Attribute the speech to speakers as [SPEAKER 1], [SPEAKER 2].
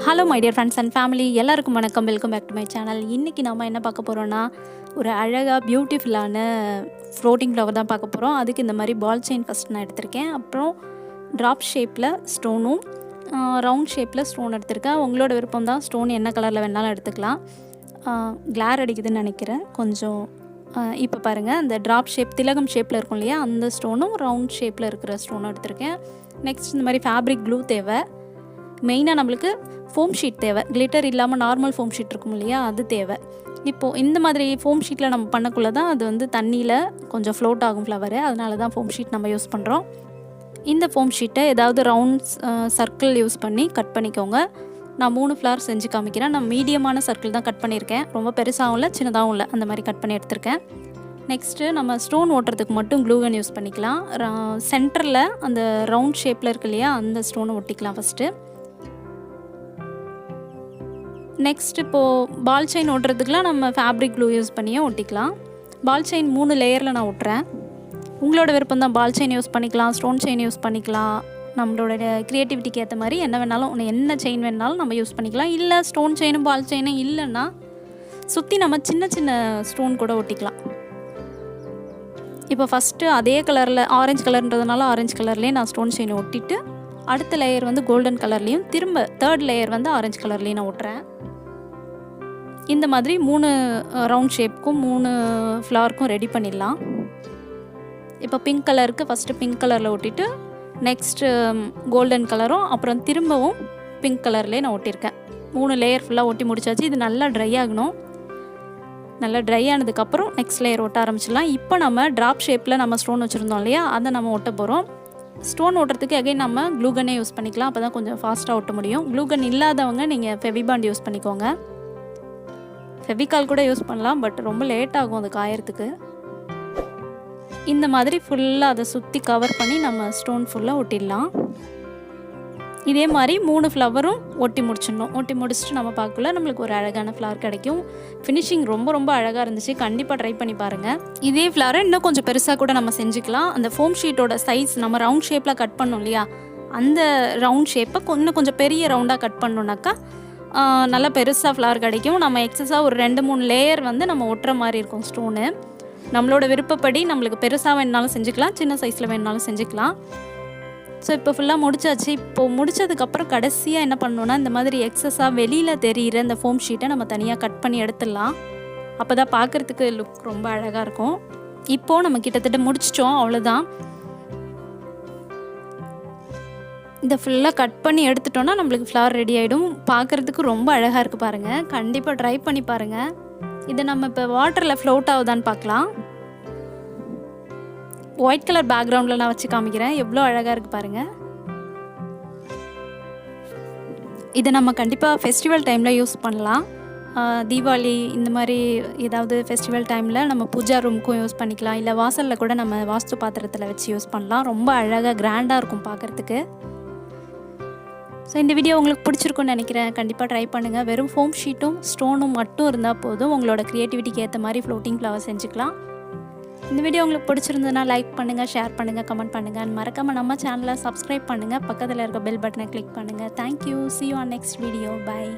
[SPEAKER 1] Hello my dear friends and family, எல்லாருக்கும் வணக்கம். Welcome back to my channel. இன்றைக்கி நம்ம என்ன பார்க்க போகிறோன்னா, ஒரு அழகாக பியூட்டிஃபுல்லான ஃப்ளோட்டிங் ஃப்ளவர் தான் பார்க்க போகிறோம். அதுக்கு இந்த மாதிரி பால் செயின் ஃபஸ்ட் நான் எடுத்திருக்கேன். அப்புறம் ட்ராப் ஷேப்பில் ஸ்டோனும் ரவுண்ட் ஷேப்பில் ஸ்டோன் எடுத்திருக்கேன். உங்களோட விருப்பம் தான், ஸ்டோன் என்ன கலரில் வேணாலும் எடுத்துக்கலாம். கிளார் அடிக்குதுன்னு நினைக்கிறேன் கொஞ்சம். இப்போ பாருங்கள், அந்த ட்ராப் ஷேப் திலகம் ஷேப்பில் இருக்கும் இல்லையா, அந்த ஸ்டோனும் ரவுண்ட் ஷேப்பில் இருக்கிற ஸ்டோனும் எடுத்திருக்கேன். நெக்ஸ்ட் இந்த மாதிரி ஃபேப்ரிக் க்ளூ தேவை. மெயினாக நம்மளுக்கு ஃபோம் ஷீட் தேவை. கிளிட்டர் இல்லாமல் நார்மல் ஃபோம் ஷீட் இருக்கும் இல்லையா, அது தேவை. இப்போது இந்த மாதிரி ஃபோம் ஷீட்டில் நம்ம பண்ணக்குள்ளே தான் அது வந்து தண்ணியில் கொஞ்சம் ஃப்ளோட் ஆகும் ஃப்ளவரு. அதனால தான் ஃபோம் ஷீட் நம்ம யூஸ் பண்ணுறோம். இந்த ஃபோம் ஷீட்டை ஏதாவது ரவுண்ட்ஸ் சர்க்கிள் யூஸ் பண்ணி கட் பண்ணிக்கோங்க. நான் 3 ஃப்ளவர் செஞ்சு காமிக்கிறேன். நான் மீடியமான சர்க்கிள் தான் கட் பண்ணியிருக்கேன். ரொம்ப பெருசாகவும் இல்லை சின்னதாகவும் இல்லை, அந்த மாதிரி கட் பண்ணி எடுத்திருக்கேன். நெக்ஸ்ட்டு நம்ம ஸ்டோன் ஓட்டுறதுக்கு மட்டும் க்ளூகன் யூஸ் பண்ணிக்கலாம். சென்டரில் அந்த ரவுண்ட் ஷேப்பில் இருக்கு இல்லையா, அந்த ஸ்டோனை ஒட்டிக்கலாம் ஃபஸ்ட்டு. நெக்ஸ்ட் இப்போது பால் செயின் ஓட்டுறதுக்குலாம் நம்ம ஃபேப்ரிக் க்ளூ யூஸ் பண்ணியே ஒட்டிக்கலாம். பால் செயின் 3 லேயரில் நான் ஒட்டுறேன். உங்களோட விருப்பம் தான், பால் செயின் யூஸ் பண்ணிக்கலாம், ஸ்டோன் செயின் யூஸ் பண்ணிக்கலாம். நம்மளோட க்ரியேட்டிவிட்டிக்கு ஏற்ற மாதிரி என்ன வேணாலும், என்ன செயின் வேணாலும் நம்ம யூஸ் பண்ணிக்கலாம். இல்லை ஸ்டோன் செயினும் பால் செயினும் இல்லைன்னா சுற்றி நம்ம சின்ன சின்ன ஸ்டோன் கூட ஒட்டிக்கலாம். இப்போ ஃபஸ்ட்டு அதே கலரில், ஆரஞ்சு கலர்ன்றதுனால ஆரஞ்சு கலர்லேயே நான் ஸ்டோன் செயினை ஒட்டிட்டு, அடுத்த லேயர் வந்து கோல்டன் கலர்லேயும், திரும்ப 3rd லேயர் வந்து ஆரஞ்சு கலர்லேயும் நான் ஒட்டுறேன். இந்த மாதிரி 3 ரவுண்ட் ஷேப்புக்கும் 3 ஃப்ளவருக்கும் ரெடி பண்ணிடலாம். இப்போ பிங்க் கலருக்கு ஃபஸ்ட்டு பிங்க் கலரில் ஒட்டிட்டு, நெக்ஸ்ட்டு கோல்டன் கலரும், அப்புறம் திரும்பவும் பிங்க் கலர்லேயே நான் ஒட்டியிருக்கேன். 3 லேயர் ஃபுல்லாக ஒட்டி முடிச்சாச்சு. இது நல்லா ட்ரை ஆகணும். நல்லா ட்ரை ஆனதுக்கப்புறம் நெக்ஸ்ட் லேயர் ஒட்ட ஆரம்பிச்சிடலாம். இப்போ நம்ம ட்ராப் ஷேப்பில் நம்ம ஸ்டோன் வச்சுருந்தோம் இல்லையா, அதை நம்ம ஒட்ட போகிறோம். ஸ்டோன் ஓட்டுறதுக்கு அகைன் நம்ம க்ளூகனே யூஸ் பண்ணிக்கலாம். அப்போ தான் கொஞ்சம் ஃபாஸ்ட்டாக ஒட்ட முடியும். க்ளூகன் இல்லாதவங்க நீங்கள் ஃபெவிபாண்ட் யூஸ் பண்ணிக்கோங்க. ஃபெவிகால் கூட யூஸ் பண்ணலாம், பட் ரொம்ப லேட் ஆகும் அது காயறதுக்கு. இந்த மாதிரி ஃபுல்லாக அதை சுற்றி கவர் பண்ணி நம்ம ஸ்டோன் ஃபுல்லாக ஒட்டிடலாம். இதே மாதிரி 3 ஃப்ளவரும் ஒட்டி முடிச்சிடணும். ஒட்டி முடிச்சுட்டு நம்ம பார்க்கல நம்மளுக்கு ஒரு அழகான ஃப்ளவர் கிடைக்கும். ஃபினிஷிங் ரொம்ப ரொம்ப அழகாக இருந்துச்சு. கண்டிப்பாக ட்ரை பண்ணி பாருங்கள். இதே ஃப்ளவரை இன்னும் கொஞ்சம் பெருசாக கூட நம்ம செஞ்சுக்கலாம். அந்த ஃபோம் ஷீட்டோட சைஸ் நம்ம ரவுண்ட் ஷேப்பில் கட் பண்ணோம் இல்லையா, அந்த ரவுண்ட் ஷேப்பை இன்னும் கொஞ்சம் பெரிய ரவுண்டாக கட் பண்ணோன்னாக்கா நல்லா பெருசாக ஃப்ளவர் கிடைக்கும். நம்ம எக்ஸஸாக ஒரு 2-3 லேயர் வந்து நம்ம ஒட்டுற மாதிரி இருக்கும் ஸ்டோனு. நம்மளோட விருப்பப்படி நம்மளுக்கு பெருசாக வேணுனாலும் செஞ்சுக்கலாம், சின்ன சைஸில் வேணுனாலும் செஞ்சுக்கலாம். ஸோ இப்போ ஃபுல்லாக முடிச்சாச்சு. இப்போது முடித்ததுக்கப்புறம் கடைசியாக என்ன பண்ணணுன்னா, இந்த மாதிரி எக்ஸஸாக வெளியில் தெரிகிற இந்த ஃபோம் ஷீட்டை நம்ம தனியாக கட் பண்ணி எடுத்துடலாம். அப்போ தான் பார்க்குறதுக்கு லுக் ரொம்ப அழகாக இருக்கும். இப்போது நம்ம கிட்டத்தட்ட முடிச்சிட்டோம், அவ்வளோதான். இதை ஃபுல்லாக கட் பண்ணி எடுத்துட்டோன்னா நம்மளுக்கு ஃப்ளவர் ரெடி ஆகிடும். பார்க்குறதுக்கு ரொம்ப அழகாக இருக்குது பாருங்கள். கண்டிப்பாக ட்ரை பண்ணி பாருங்கள். இதை நம்ம இப்போ வாட்டரில் ஃப்ளோட் ஆகுதான்னு பார்க்கலாம். ஒயிட் கலர் பேக்ரவுண்டில் நான் வச்சு காமிக்கிறேன். எவ்வளோ அழகாக இருக்குது பாருங்கள். இதை நம்ம கண்டிப்பாக ஃபெஸ்டிவல் டைமில் யூஸ் பண்ணலாம். தீபாவளி இந்த மாதிரி ஏதாவது ஃபெஸ்டிவல் டைமில் நம்ம பூஜா ரூமுக்கும் யூஸ் பண்ணிக்கலாம். இல்லை வாசலில் கூட நம்ம வாஸ்து பாத்திரத்தில் வச்சு யூஸ் பண்ணலாம். ரொம்ப அழகாக கிராண்டாக இருக்கும் பார்க்குறதுக்கு. ஸோ இந்த வீடியோ உங்களுக்கு பிடிச்சிருக்குன்னு நினைக்கிறேன். கண்டிப்பாக ட்ரை பண்ணுங்கள். வெறும் ஃபோம் ஷீட்டும் ஸ்டோனும் மட்டும் இருந்தால் போதும். உங்களோட க்ரியேட்டிவிட்டிக்கு ஏற்ற மாதிரி ஃப்ளோட்டிங் ஃப்ளவர் செஞ்சுக்கலாம். இந்த வீடியோ உங்களுக்கு பிடிச்சிருந்ததுன்னா லைக் பண்ணுங்கள், ஷேர் பண்ணுங்கள், கமெண்ட் பண்ணுங்கள். மறக்காமல் நம்ம சேனலை சப்ஸ்கிரைப் பண்ணுங்கள். பக்கத்தில் இருக்க பெல் பட்டனை கிளிக் பண்ணுங்கள். Thank you. See you on next video. Bye.